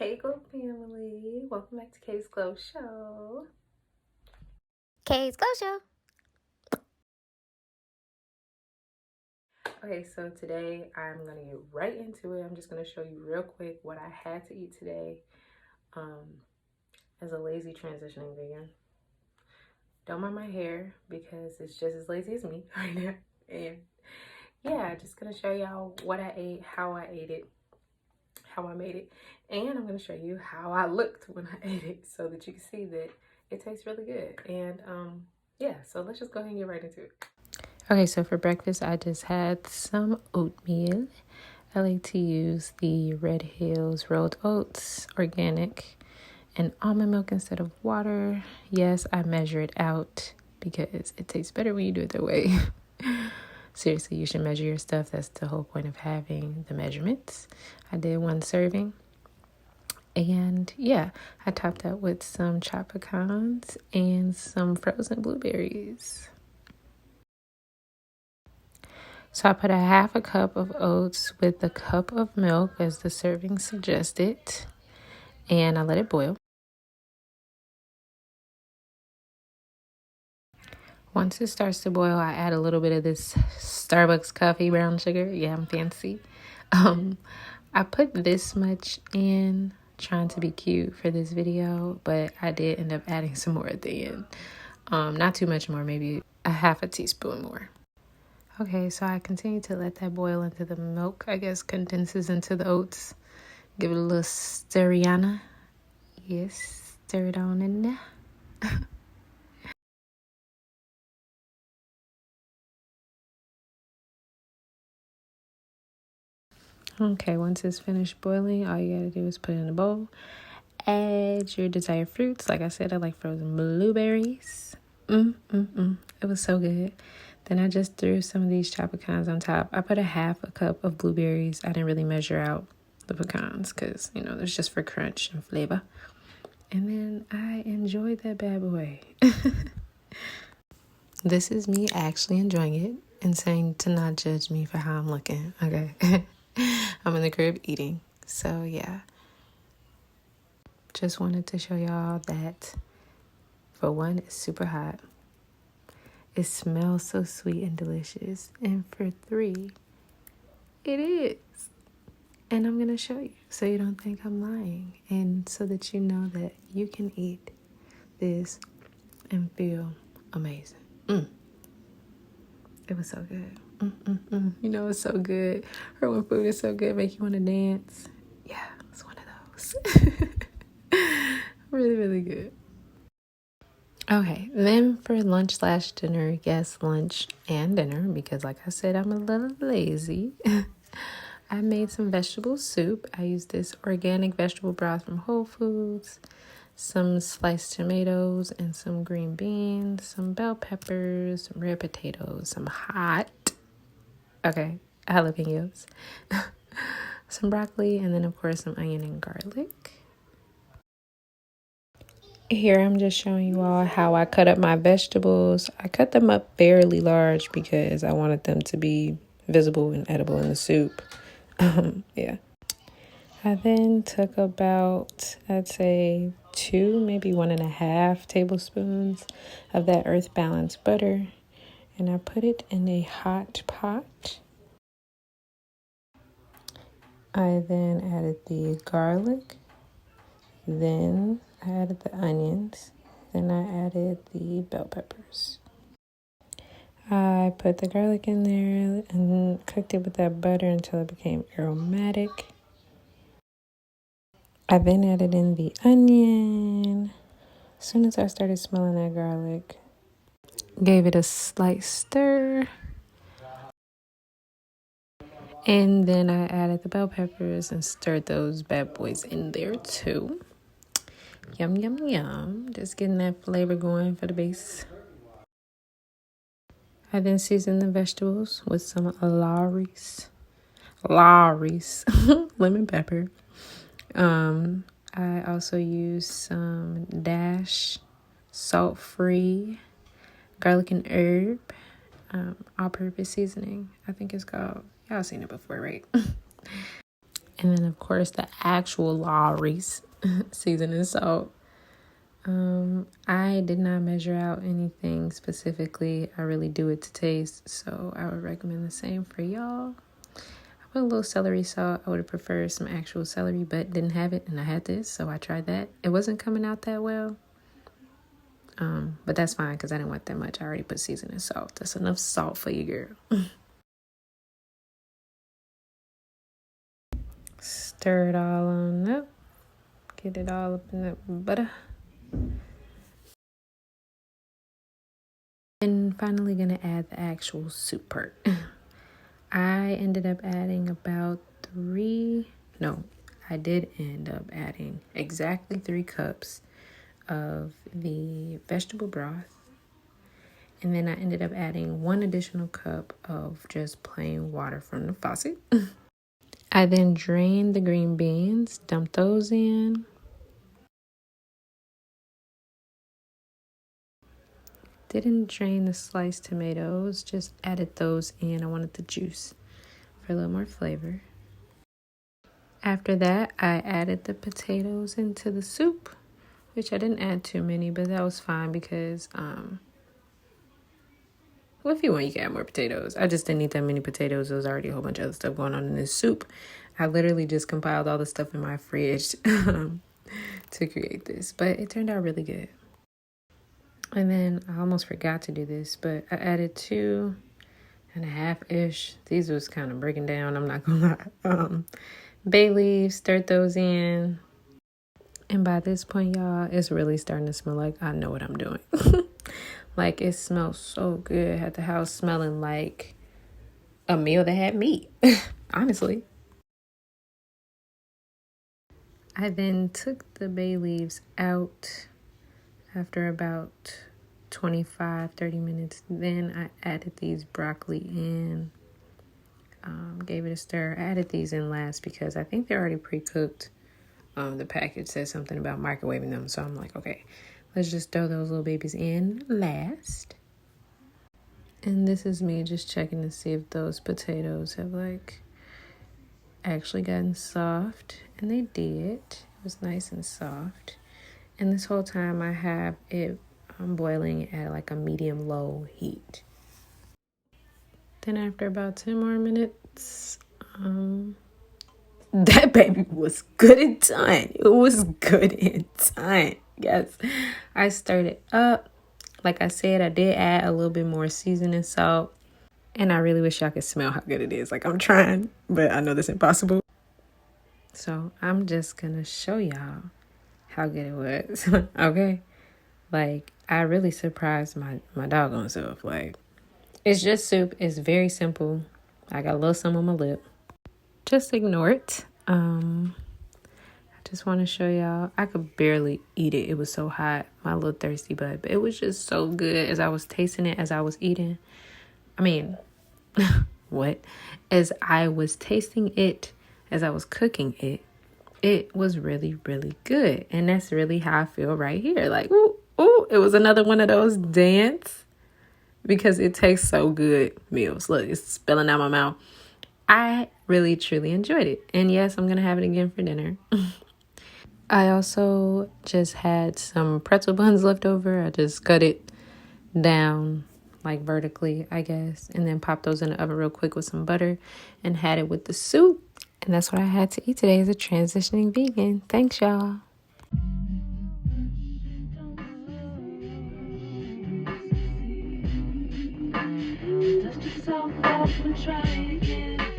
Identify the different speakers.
Speaker 1: Hey Glow family, welcome back to Kay's Glow Show.
Speaker 2: Kay's Glow Show.
Speaker 1: Okay, so today I'm gonna get right into it. I'm just gonna show you real quick what I had to eat today as a lazy transitioning vegan. Don't mind my hair because it's just as lazy as me right now. And yeah, just gonna show y'all what I ate, how I ate it, how I made it, and I'm gonna show you how I looked when I ate it so that you can see that it tastes really good. And yeah, so let's just go ahead and get right into it. Okay, so for breakfast, I just had some oatmeal. I like to use the Red Hills rolled oats, organic, and almond milk instead of water. Yes, I measure it out because it tastes better when you do it that way. Seriously, you should measure your stuff. That's the whole point of having the measurements. I did one serving. And yeah, I topped that with some chopped pecans and some frozen blueberries. So I put a half a cup of oats with a cup of milk as the serving suggested, and I let it boil. Once it starts to boil, I add a little bit of this Starbucks coffee brown sugar. Yeah, I'm fancy. I put this much in trying to be cute for this video, but I did end up adding some more at the end. Not too much more, maybe a half a teaspoon more. Okay, so I continue to let that boil into the milk, I guess condenses into the oats. Give it a little stirriana. Yes, stir it on in there. Okay, once it's finished boiling, all you gotta do is put it in a bowl. Add your desired fruits. Like I said, I like frozen blueberries. It was so good. Then I just threw some of these chopped pecans on top. I put a half a cup of blueberries. I didn't really measure out the pecans because, you know, it's just for crunch and flavor. And then I enjoyed that bad boy. This is me actually enjoying it and saying to not judge me for how I'm looking, okay? I'm in the crib eating. So, yeah. Just wanted to show y'all that, for one, it's super hot. It smells so sweet and delicious. And for three, it is. And I'm going to show you so you don't think I'm lying. And so that you know that you can eat this and feel amazing. It was so good. You know, it's so good. Or when food is so good, make you want to dance. Yeah, it's one of those. Really, really good. Okay, then for lunch / dinner, yes, lunch and dinner, because like I said, I'm a little lazy. I made some vegetable soup. I used this organic vegetable broth from Whole Foods, some sliced tomatoes and some green beans, some bell peppers, some red potatoes, some hot, jalapenos, some broccoli, and then of course some onion and garlic. Here I'm just showing you all how I cut up my vegetables. I cut them up fairly large because I wanted them to be visible and edible in the soup. Yeah. I then took about, I'd say 2, maybe 1.5 tablespoons of that Earth Balance butter, and I put it in a hot pot. I then added the garlic, then I added the onions, then I added the bell peppers. I put the garlic in there and cooked it with that butter until it became aromatic. I then added in the onion. As soon as I started smelling that garlic, gave it a slight stir. And then I added the bell peppers and stirred those bad boys in there too. Yum, yum, yum. Just getting that flavor going for the base. I then seasoned the vegetables with some Lawry's lemon pepper. I also used some Dash salt-free garlic and herb, all-purpose seasoning, I think it's called. Y'all seen it before, right? And then, of course, the actual Lawry's seasoning salt. I did not measure out anything specifically. I really do it to taste, so I would recommend the same for y'all. I put a little celery salt. I would have preferred some actual celery, but didn't have it, and I had this, so I tried that. It wasn't coming out that well, but that's fine because I didn't want that much. I already put seasoning salt. That's enough salt for you, girl. Stir it all on up. Get it all up in that butter. And finally gonna add the actual soup part. I ended up adding I did end up adding exactly 3 cups of the vegetable broth. And then I ended up adding 1 additional cup of just plain water from the faucet. I then drained the green beans, dumped those in. Didn't drain the sliced tomatoes, just added those in. I wanted the juice for a little more flavor. After that, I added the potatoes into the soup, which I didn't add too many, but that was fine because, well, if you want, you can add more potatoes. I just didn't need that many potatoes. There was already a whole bunch of other stuff going on in this soup. I literally just compiled all the stuff in my fridge to create this, but it turned out really good. And then I almost forgot to do this, but I added 2.5-ish. These was kind of breaking down, I'm not gonna lie. Bay leaves, stirred those in. And by this point, y'all, it's really starting to smell like I know what I'm doing. Like, it smells so good. Had the house smelling like a meal that had meat, honestly. I then took the bay leaves out after about 25-30 minutes. Then I added these broccoli in, gave it a stir. I added these in last because I think they're already pre-cooked. The package says something about microwaving them, so I'm like, okay, let's just throw those little babies in last. And this is me just checking to see if those potatoes have like actually gotten soft, and they did. It was nice and soft. And this whole time I have it boiling at like a medium-low heat. Then after about 10 more minutes, that baby was good and done. It was good and done. Yes, I stirred it up. Like I said, I did add a little bit more seasoning salt. And I really wish y'all could smell how good it is. Like, I'm trying, but I know that's impossible. So I'm just going to show y'all how good it was. Okay? Like, I really surprised my doggone self. Like, it's just soup. It's very simple. I got a little some on my lip. Just ignore it. I just want to show y'all. I could barely eat it. It was so hot. My little thirsty butt. But it was just so good as I was tasting it, as I was eating. I mean, what? As I was tasting it, as I was cooking it, it was really, really good. And that's really how I feel right here. Like, ooh, ooh, it was another one of those dance because it tastes so good meals. Look, it's spilling out my mouth. I really, truly enjoyed it. And yes, I'm going to have it again for dinner. I also just had some pretzel buns left over. I just cut it down like vertically, I guess, and then popped those in the oven real quick with some butter and had it with the soup. And that's what I had to eat today as a transitioning vegan. Thanks, y'all. Dust yourself off and try again.